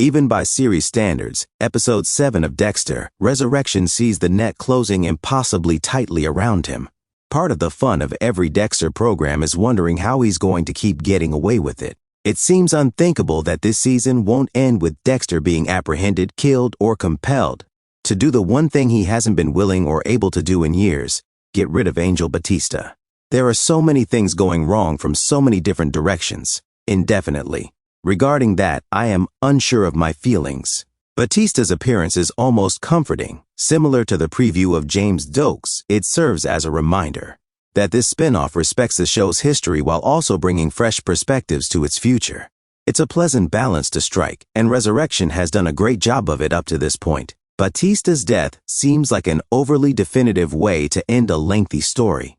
Even by series standards, Episode 7 of Dexter, Resurrection sees the net closing impossibly tightly around him. Part of the fun of every Dexter program is wondering how he's going to keep getting away with it. It seems unthinkable that this season won't end with Dexter being apprehended, killed, or compelled to do the one thing he hasn't been willing or able to do in years: get rid of Angel Batista. There are so many things going wrong from so many different directions, indefinitely. Regarding that, I am unsure of my feelings. Batista's appearance is almost comforting. Similar to the preview of James Dokes, it serves as a reminder that this spin-off respects the show's history while also bringing fresh perspectives to its future. It's a pleasant balance to strike, and Resurrection has done a great job of it up to this point. Batista's death seems like an overly definitive way to end a lengthy story.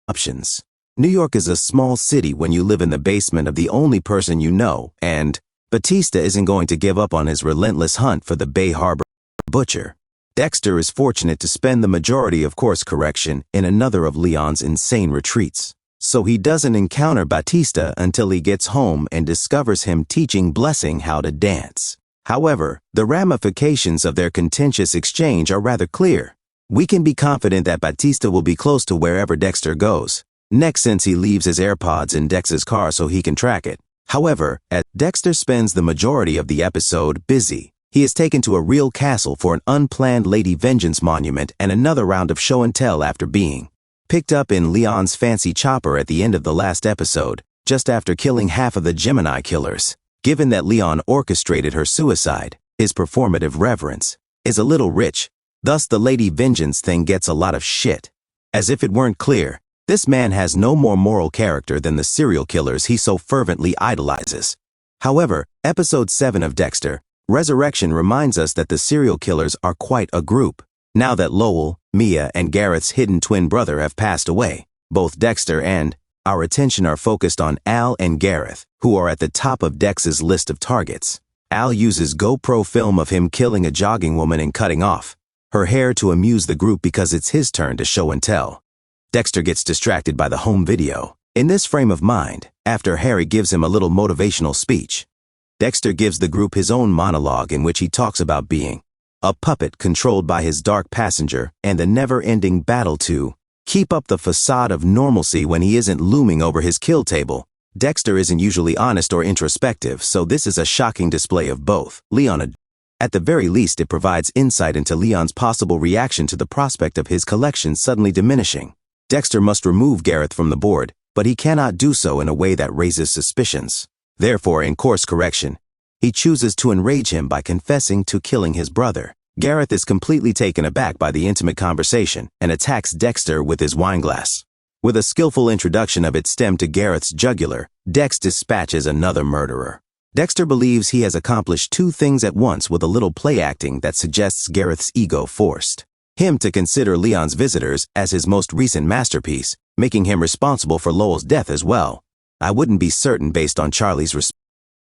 Options. New York is a small city when you live in the basement of the only person you know, and Batista isn't going to give up on his relentless hunt for the Bay Harbor butcher. Dexter is fortunate to spend the majority of course correction in another of Leon's insane retreats, so he doesn't encounter Batista until he gets home and discovers him teaching Blessing how to dance. However, the ramifications of their contentious exchange are rather clear. We can be confident that Batista will be close to wherever Dexter goes next, since he leaves his AirPods in Dex's car so he can track it. However, as Dexter spends the majority of the episode busy, he is taken to a real castle for an unplanned Lady Vengeance monument and another round of show and tell after being picked up in Leon's fancy chopper at the end of the last episode, just after killing half of the Gemini killers. Given that Leon orchestrated her suicide, his performative reverence is a little rich. Thus the Lady Vengeance thing gets a lot of shit. As if it weren't clear, this man has no more moral character than the serial killers he so fervently idolizes. However, Episode 7 of Dexter, Resurrection reminds us that the serial killers are quite a group. Now that Lowell, Mia, and Garrett's hidden twin brother have passed away, both Dexter and our attention are focused on Al and Gareth, who are at the top of Dex's list of targets. Al uses GoPro film of him killing a jogging woman and cutting off her hair to amuse the group because it's his turn to show and tell. Dexter gets distracted by the home video. In this frame of mind, after Harry gives him a little motivational speech, Dexter gives the group his own monologue in which he talks about being a puppet controlled by his dark passenger and the never-ending battle to keep up the facade of normalcy when he isn't looming over his kill table. Dexter isn't usually honest or introspective, so this is a shocking display of both. Leon, at the very least, it provides insight into Leon's possible reaction to the prospect of his collection suddenly diminishing. Dexter must remove Gareth from the board, but he cannot do so in a way that raises suspicions. Therefore, in course correction, he chooses to enrage him by confessing to killing his brother. Gareth is completely taken aback by the intimate conversation and attacks Dexter with his wineglass. With a skillful introduction of its stem to Gareth's jugular, Dex dispatches another murderer. Dexter believes he has accomplished two things at once with a little play acting that suggests Gareth's ego forced him to consider Leon's visitors as his most recent masterpiece, making him responsible for Lowell's death as well. I wouldn't be certain based on Charlie's response.